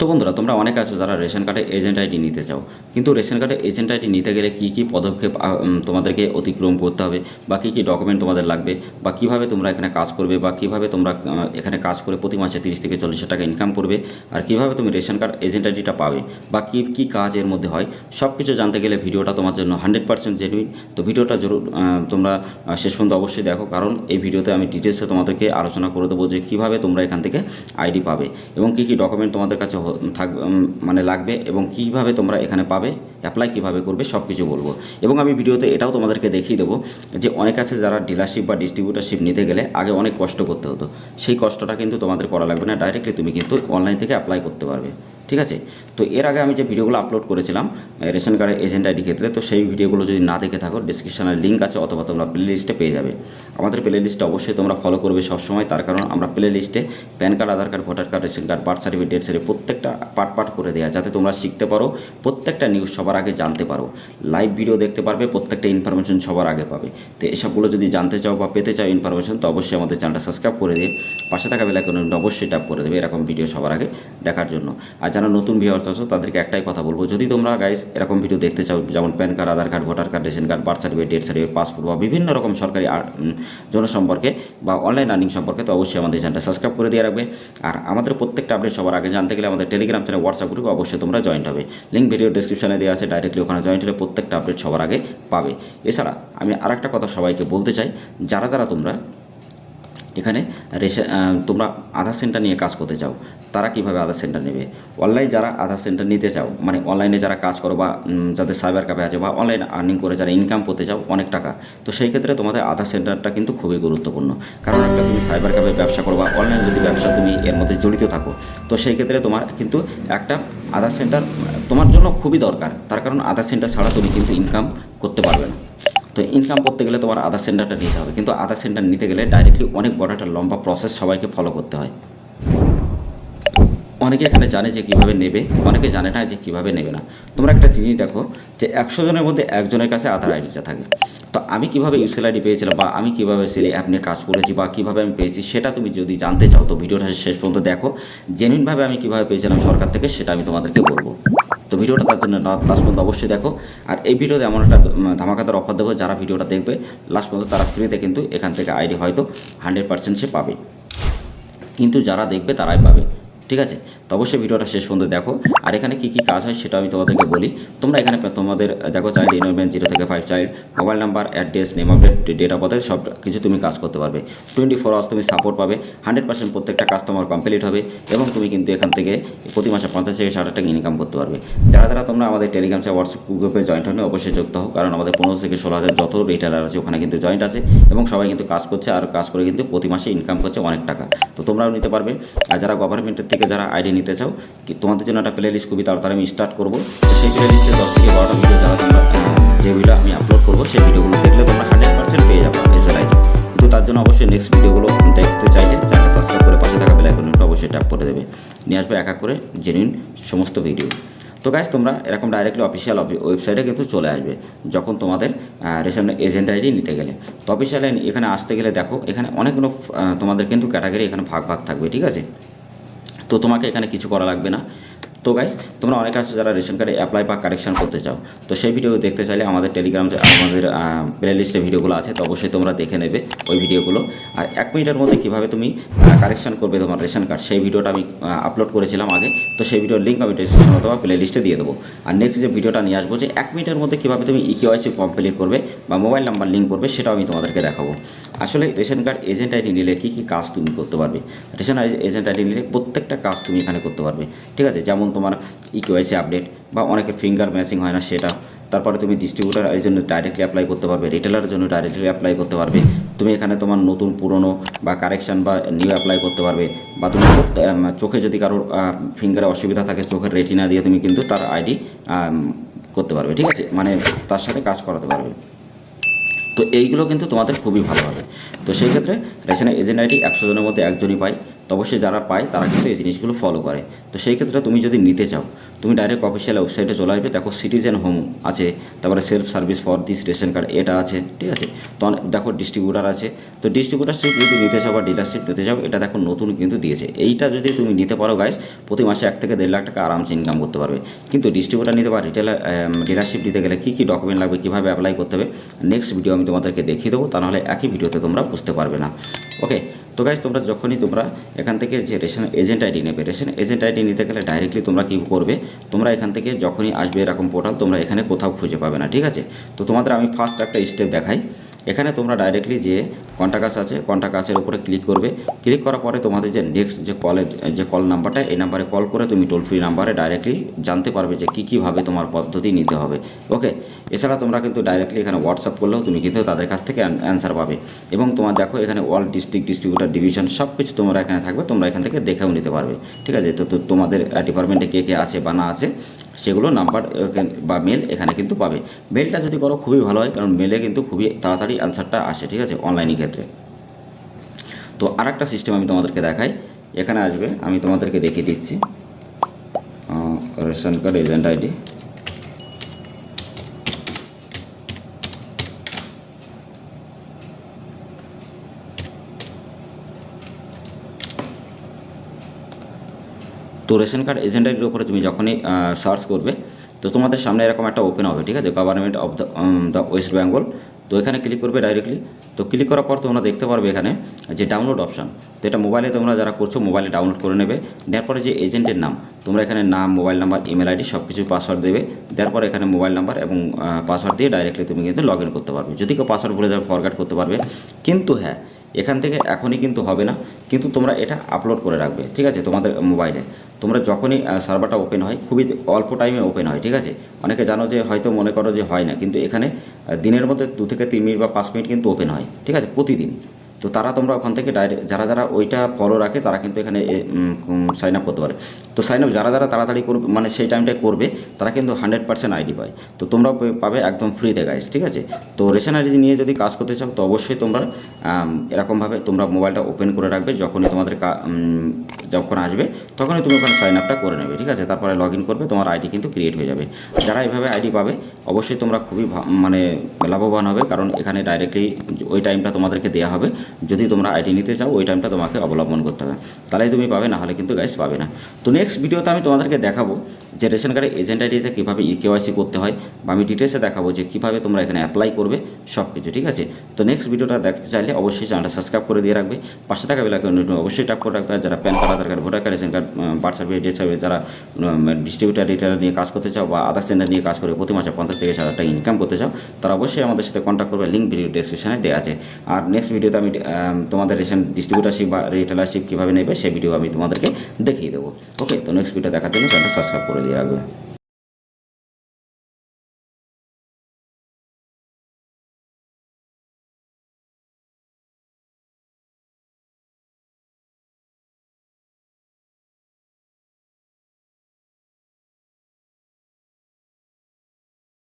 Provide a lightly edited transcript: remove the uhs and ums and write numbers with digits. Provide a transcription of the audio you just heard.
তো বন্ধুরা, তোমরা অনেকে আছো যারা রেশন কার্ডে এজেন্ট আইডি নিতে চাও, কিন্তু রেশন কার্ডে এজেন্ট আইডি নিতে গেলে কী পদক্ষেপ তোমাদেরকে অতিক্রম করতে হবে, বা কী ডকুমেন্ট তোমাদের লাগবে, বা কীভাবে তোমরা এখানে কাজ করবে, বা কীভাবে তোমরা এখানে কাজ করে প্রতি মাসে 30 থেকে 40 টাকা ইনকাম করবে, আর কীভাবে তুমি রেশন কার্ড এজেন্ট আইডিটা পাবে, বা কী কাজ এর মধ্যে হয়, সব কিছু জানতে গেলে ভিডিওটা তোমার জন্য 100% জেনুইন। তো ভিডিওটা জরুর তোমরা শেষ পর্যন্ত অবশ্যই দেখো, কারণ এই ভিডিওতে আমি ডিটেলসে তোমাদেরকে আলোচনা করে দেবো যে কীভাবে তোমরা এখান থেকে আইডি পাবে এবং কী ডকুমেন্ট তোমাদের কাছে থাকবে মানে লাগবে, এবং কীভাবে তোমরা এখানে পাবে, অ্যাপ্লাই কীভাবে করবে, সব কিছু বলবো। এবং আমি ভিডিওতে এটাও তোমাদেরকে দেখিয়ে দেবো যে অনেক আছে যারা ডিলারশিপ বা ডিস্ট্রিবিউটারশিপ নিতে গেলে আগে অনেক কষ্ট করতে হতো, সেই কষ্টটা কিন্তু তোমাদের করা লাগবে না, ডাইরেক্টলি তুমি কিন্তু অনলাইন থেকে অ্যাপ্লাই করতে পারবে। ঠিক আছে, তো এর আগে আমি যে ভিডিওগুলো আপলোড করেছিলাম রেশন কার্ডের এজেন্ট আইডি ক্ষেত্রে, তো সেই ভিডিওগুলো যদি না দেখে থাকো ডিসক্রিপশনের লিঙ্ক আছে, অথবা তোমরা প্লে লিস্টে পেয়ে যাবে। আমাদের প্লে লিস্টে অবশ্যই তোমরা ফলো করবে সবসময়, তার কারণ আমরা প্লে লিস্টে PAN card, Aadhaar card, voter card, ration card, birth certificate, death certificate প্রত্যেকটা পার্ট করে দেওয়া, যাতে তোমরা শিখতে পারো, প্রত্যেকটা নিউজ সবার আগে জানতে পারো, লাইভ ভিডিও দেখতে পারবে, প্রত্যেকটা ইনফরমেশন সবার আগে পাবে। তো এসবগুলো যদি জানতে চাও বা পেতে চাও ইনফরমেশন, তো অবশ্যই আমাদের চ্যানেলটা সাবস্ক্রাইব করে দিয়ে পাশে থাকা বেল আইকনটা অবশ্যই ট্যাপ করে দেবে এরকম ভিডিও সবার আগে দেখার জন্য। আর যারা নতুন ভিউয়ার্স আছো তাদেরকে একটাই কথা বলবো, যদি তোমরা গাইস এরকম ভিডিও দেখতে চাও, যেমন PAN card, Aadhaar card, voter card, ration card, birth certificate, death certificate, passport বা বিভিন্ন রকম সরকারি জন সম্পর্কে বা অনলাইন আর্নিং সম্পর্কে, তো অবশ্যই আমাদের চ্যানেলটা সাবস্ক্রাইব করে দিয়ে রাখবে। আর আমাদের প্রত্যেকটা আপডেট সবার আগে জানতে গেলে আমাদের টেলিগ্রাম চ্যানেল, হোয়াটসঅ্যাপ গ্রুপে অবশ্যই তোমরা জয়েন্ট হবে, লিঙ্ক ভিডিও ডিসক্রিপশনে দেওয়া আছে, ডাইরেক্টলি ওখানে জয়েন্ট হলে প্রত্যেকটা আপডেট সবার আগে পাবে। এছাড়া আমি আরেকটা কথা সবাইকে বলতে চাই, যারা তোমরা এখানে তোমরা আধার সেন্টার নিয়ে কাজ করতে চাও, তারা কীভাবে আধার সেন্টার নেবে। অনলাইন যারা আধার সেন্টার নিতে চাও, মানে অনলাইনে যারা কাজ করো বা যাদের সাইবার ক্যাফে আছে বা অনলাইন আর্নিং করে যারা ইনকাম করতে চাও অনেক টাকা, তো সেই ক্ষেত্রে তোমাদের আধার সেন্টারটা কিন্তু খুবই গুরুত্বপূর্ণ। কারণ একটা তুমি সাইবার ক্যাফে ব্যবসা করো বা অনলাইন যদি ব্যবসা তুমি এর মধ্যে জড়িত থাকো, তো সেই ক্ষেত্রে তোমার কিন্তু একটা আধার সেন্টার তোমার জন্য খুবই দরকার, তার কারণ আধার সেন্টার ছাড়া তুমি কিন্তু ইনকাম করতে পারবে না। তো ইনকাম করতে গেলে তোমার আধার সেন্টারটা নিতে হবে, কিন্তু আধার সেন্টার নিতে গেলে ডাইরেক্টলি অনেক বড় একটা লম্বা প্রসেস সবাইকে ফলো করতে হয়। অনেকে এখানে জানে যে কীভাবে নেবে, অনেকে জানে না যে কীভাবে নেবে না। তোমরা একটা জিনিস দেখো যে 100 জনের মধ্যে একজনের কাছে আধার আইডিটা থাকে। তো আমি কীভাবে ইউসেল আইডি পেয়েছিলাম, বা আমি কীভাবে সেই অ্যাপ নিয়ে কাজ করেছি, বা কীভাবে আমি পেয়েছি, সেটা তুমি যদি জানতে চাও তো ভিডিওটা শেষ পর্যন্ত দেখো। জেনুইনভাবে আমি কীভাবে পেয়েছিলাম সরকার থেকে, সেটা আমি তোমাদেরকে বলবো। তো ভিডিওটা তার জন্য লাস্ট পর্যন্ত অবশ্যই দেখো। আর এই ভিডিওতে এমন একটা ধামাকাদার অফার দেবো, যারা ভিডিওটা দেখবে লাস্ট পর্যন্ত তারা ফ্রিতে কিন্তু এখান থেকে আইডি হয়তো 100% সে পাবে, কিন্তু যারা দেখবে তারাই পাবে। ঠিক আছে, তো অবশ্যই ভিডিওটা শেষ পর্যন্ত দেখো। আর এখানে কী কাজ হয় সেটা আমি তোমাদেরকে বলি। তোমরা এখানে তোমাদের দেখো চাইল্ড ইনভেন্ট 0 থেকে 5 child, mobile number, address, name of date of birth, সব কিছু তুমি কাজ করতে পারবে। 24 আওয়ার্স তুমি সাপোর্ট পাবে, 100% প্রত্যেকটা কাজ তোমার কমপ্লিট হবে, এবং তুমি কিন্তু এখান থেকে প্রতি মাসে 50 থেকে 60 টাকা ইনকাম করতে পারবে। যারা তোমরা আমাদের টেলিগ্রাম চ্যানেল, হোয়াটসঅ্যাপ গ্রুপে জয়েন্ট হলে অবশ্যই যুক্ত হও, কারণ আমাদের 15 থেকে 16,000 যত রিটেলার আছে ওখানে কিন্তু জয়েন্ট আছে, এবং সবাই কিন্তু কাজ করছে, আর কাজ করে কিন্তু প্রতি মাসে ইনকাম করছে অনেক টাকা। তো তোমরাও নিতে পারবে। আর যারা গভর্নমেন্টের থেকে যারা আইডি নিতে চাও, তোমাদের জন্য একটা প্লে লিস্ট খুবই তাড়াতাড়ি আমি স্টার্ট করবো। তো সেই প্লে লিস্টে 10 থেকে 12টা ভিডিও যারা তোমরা যে ভিডিও আমি আপলোড করবো, সেই ভিডিওগুলো দেখলে তোমরা 100% পেয়ে যাবে এসএল আইডি। কিন্তু তার জন্য অবশ্যই নেক্সট ভিডিওগুলো দেখতে চাইলে চ্যানেলটা সাবস্ক্রাইব করে পাশে থাকা বেল আইকনটা অবশ্যই ট্যাপ করে দেবে, নিয়ে আসবে এক এক করে জেনুইন সমস্ত ভিডিও। তো গাইস, তোমরা এরকম ডাইরেক্টলি অফিসিয়াল ওয়েবসাইটে কিন্তু চলে আসবে যখন তোমাদের রেশন এজেন্ট আইডি নিতে গেলে। তো অফিসিয়াল এখানে আসতে গেলে দেখো এখানে অনেকগুলো তোমাদের কিন্তু ক্যাটাগরি এখানে ভাগ থাকবে। ঠিক আছে, তো তোমাকে এখানে কিছু করা লাগবে না। তো গাইস, তোমরা অনেক আছে যারা রেশন কার্ডে অ্যাপ্লাই বা কারেকশন করতে চাও, তো সেই ভিডিও দেখতে চাইলে আমাদের টেলিগ্রাম আমাদের প্লে লিস্টে ভিডিওগুলো আছে, তো অবশ্যই তোমরা দেখে নেবে ওই ভিডিওগুলো। আর 1 মিনিটের মধ্যে কীভাবে তুমি কারেকশন করবে তোমার রেশন কার্ড, সেই ভিডিওটা আমি আপলোড করেছিলাম আগে, তো সেই ভিডিওর লিঙ্ক আমি ডিসক্রিপশন অথবা প্লে লিস্টে দিয়ে দেবো। আর নেক্সট যে ভিডিওটা নিয়ে আসবো যে 1 মিনিটের মধ্যে কীভাবে তুমি ইকেওয়াইসি কমপ্লিট করবে বা মোবাইল নাম্বার লিঙ্ক করবে, সেটাও আমি তোমাদেরকে দেখাবো। আসলে রেশন কার্ড এজেন্ট আইডি নিলে কী কাজ তুমি করতে পারবে, রেশন এজেন্ট আইডি নিলে প্রত্যেকটা কাজ তুমি এখানে করতে পারবে। ঠিক আছে, যেমন তোমার ইকেওয়াইসি আপডেট, বা অনেকের ফিঙ্গার ম্যাচিং হয় না সেটা, তারপরে তুমি ডিস্ট্রিবিউটার এর জন্য ডাইরেক্টলি অ্যাপ্লাই করতে পারবে, রিটেলারের জন্য ডাইরেক্টলি অ্যাপ্লাই করতে পারবে, তুমি এখানে তোমার নতুন পুরনো বা কারেকশান বা নিউ অ্যাপ্লাই করতে পারবে, বা তুমি চোখে যদি কারোর ফিঙ্গারে অসুবিধা থাকে, চোখের রেটিনা দিয়ে তুমি কিন্তু তার আইডি করতে পারবে। ঠিক আছে, মানে তার সাথে কাজ করাতে পারবে। তো এইগুলো কিন্তু তোমাদের খুবই ভালো হবে। তো সেই ক্ষেত্রে রেশনের এজেন্ট আইডি 100 জনের মধ্যে একজনই পায়। তো তো অবশ্যই যারা পায় তারা কিন্তু এই জিনিসগুলো ফলো করে। তো সেই ক্ষেত্রে তুমি যদি নিতে চাও, তুমি ডাইরেক্ট অফিসিয়াল ওয়েবসাইটে চলে আসবে, দেখো সিটিজেন হোম আছে, তারপরে self service for this ration card এটা আছে, ঠিক আছে। তো দেখো ডিস্ট্রিবিউটার আছে, তো ডিস্ট্রিবিউটারশিপ যদি নিতে চাও বা ডিলারশিপ নিতে চাও, এটা দেখো নতুন কিন্তু দিয়েছে। এইটা যদি তুমি নিতে পারো গাইস, প্রতি মাসে 1 থেকে 1.5 লাখ টাকা আরামসে ইনকাম করতে পারবে। কিন্তু ডিস্ট্রিবিউটার নিতে বা ডিলারশিপ নিতে গেলে কী কী ডকুমেন্ট লাগবে, কীভাবে অ্যাপ্লাই করতে হবে, নেক্সট ভিডিও আমি তোমাদেরকে দেখিয়ে দেবো, তা নাহলে একই ভিডিওতে তোমরা বুঝতে পারবে না। ওকে, তো গাইস তোমরা যখনই তোমরা এখান থেকে যে রেশন এজেন্ট আইডি নেবে, রেশন এজেন্ট আইডি নিতে গেলে ডাইরেক্টলি তোমরা কী করবে, তোমরা এখান থেকে যখনই আসবে এরকম পোর্টাল, তোমরা এখানে কোথাও খুঁজে পাবে না, ঠিক আছে। তো তোমাদের আমি ফার্স্ট একটা স্টেপ দেখাই। এখানে তোমরা ডাইরেক্টলি যে কন্ট্যাক্ট আস আছে, কন্ট্যাক্ট আসের উপরে ক্লিক করবে। ক্লিক করার পরে তোমাদের যে নেক্সট যে কল নাম্বারটা, এই নাম্বারে কল করে তুমি টোল ফ্রি নাম্বারে ডাইরেক্টলি জানতে পারবে যে কীভাবে তোমার পদ্ধতি নিতে হবে। ওকে, এছাড়া তোমরা কিন্তু ডাইরেক্টলি এখানে হোয়াটসঅ্যাপ করলেও তুমি কিন্তু তাদের কাছ থেকে অ্যান্সার পাবে। এবং তোমার দেখো এখানে অল ডিস্ট্রিক্ট, ডিস্ট্রিবিউটার, ডিভিশন সব কিছু তোমরা এখানে থাকবে, তোমরা এখান থেকে দেখেও নিতে পারবে, ঠিক আছে। তো তোমাদের ডিপার্টমেন্টে কে কে আছে বা না আছে সেগুলো নাম্বার বা মেল এখানে কিন্তু পাবে। মেলটা যদি করো খুবই ভালো হয়, কারণ মেলে কিন্তু খুবই তাড়াতাড়ি অ্যান্সারটা আসে, ঠিক আছে, অনলাইনের ক্ষেত্রে। তো আর একটা সিস্টেম আমি তোমাদেরকে দেখাই। এখানে আসবে, আমি তোমাদেরকে দেখিয়ে দিচ্ছি রেশন কার্ড এজেন্ট আইডি। তো রেশন কার্ড এজেন্ট আইডির উপরে তুমি যখনই সার্চ করবে, তো তোমাদের সামনে এরকম একটা ওপেন হবে, ঠিক আছে, government of the West Bengal. তো এখানে ক্লিক করবে ডাইরেক্টলি। তো ক্লিক করার পর তোমরা দেখতে পারবে এখানে যে ডাউনলোড অপশান। তো এটা মোবাইলে তোমরা যারা করছো মোবাইলে ডাউনলোড করে নেবে। নেওয়ার পরে যে এজেন্টের নাম, তোমরা এখানে নাম, মোবাইল নাম্বার, ইমেল আইডি সব কিছু পাসওয়ার্ড দেবে। দেওয়ার পরে এখানে মোবাইল নাম্বার এবং পাসওয়ার্ড দিয়ে ডাইরেক্টলি তুমি কিন্তু লগ ইন করতে পারবে। যদি কেউ পাসওয়ার্ড ভুলে যাও ফরগেট করতে পারবে। কিন্তু হ্যাঁ, এখান থেকে এখনই কিন্তু হবে না, কিন্তু তোমরা এটা আপলোড করে রাখবে, ঠিক আছে, তোমাদের মোবাইলে। তোমরা যখনই সার্ভারটা ওপেন হয়, খুবই অল্প টাইমে ওপেন হয়, ঠিক আছে। অনেকে জানো যে হয়তো মনে করো যে হয় না, কিন্তু এখানে দিনের মধ্যে 2 থেকে 3 মিনিট বা 5 মিনিট কিন্তু ওপেন হয়, ঠিক আছে, প্রতিদিন। তো তারা তোমরা ওখান থেকে ডাইরেক্ট যারা ওইটা ফলো রাখে তারা কিন্তু এখানে সাইন আপ করতে পারে। তো সাইন আপ যারা তাড়াতাড়ি করবে, মানে সেই টাইমটায় করবে, তারা কিন্তু 100% আইডি পায়। তো তোমরা পাবে একদম ফ্রিতে গাইস, ঠিক আছে। তো রেশন আইডি নিয়ে যদি কাজ করতে চাও, তো অবশ্যই তোমরা এরকমভাবে তোমরা মোবাইলটা ওপেন করে রাখবে। যখনই তোমাদের যখন আসবে তখনই তুমি ওখানে সাইন আপটা করে নেবে, ঠিক আছে। তারপরে লগ ইন করবে, তোমার আইডি কিন্তু ক্রিয়েট হয়ে যাবে। যারা এইভাবে আইডি পাবে অবশ্যই তোমরা খুবই মানে লাভবান হবে, কারণ এখানে ডাইরেক্টলি ওই টাইমটা তোমাদেরকে দেওয়া হবে। যদি তোমরা আইডি নিতে চাও ওই টাইমটা তোমাকে অবলম্বন করতে হবে, তাহলেই তুমি পাবে, না হলে কিন্তু গাইস পাবে না। তো নেক্সট ভিডিওতে আমি তোমাদেরকে দেখাবো যে রেশন কার্ডের এজেন্ট আইডিতে কীভাবে কেওয়াইসি করতে হয়, বা আমি ডিটেলসে দেখাবো যে কীভাবে তোমরা এখানে অ্যাপ্লাই করবে সব কিছু, ঠিক আছে। তো নেক্সট ভিডিওটা দেখতে চাইলে অবশ্যই চ্যানেলটা সাবস্ক্রাইব করে দিয়ে রাখবে, পাশে থাকা বেল আইকন অবশ্যই ট্যাপ করে রাখবে। যারা PAN card, Aadhaar card, voter card, ration card, birth certificate, death certificate, যারা ডিস্ট্রিবিউটার রিটেলার নিয়ে কাজ করতে চাও বা আদার সেন্টার নিয়ে কাজ করে প্রতি মাসে 50 থেকে 60 টাকা ইনকাম করতে চাও, তারা অবশ্যই আমাদের সাথে কন্ট্যাক্ট করবে, লিঙ্ক ভিডিও ডেসক্রিপশনে দেওয়া আছে। আর নেক্সট ভিডিওতে আমি তোমাদের রেশন ডিস্ট্রিবিউটারশিপ বা রিটেলারশিপ কীভাবে নেবে সেই ভিডিও আমি তোমাদেরকে দেখিয়ে দেবো। ওকে, তো নেক্সট ভিডিও দেখার জন্য চ্যানেলটা সাবস্ক্রাইব করে দিয়ে রাখবে।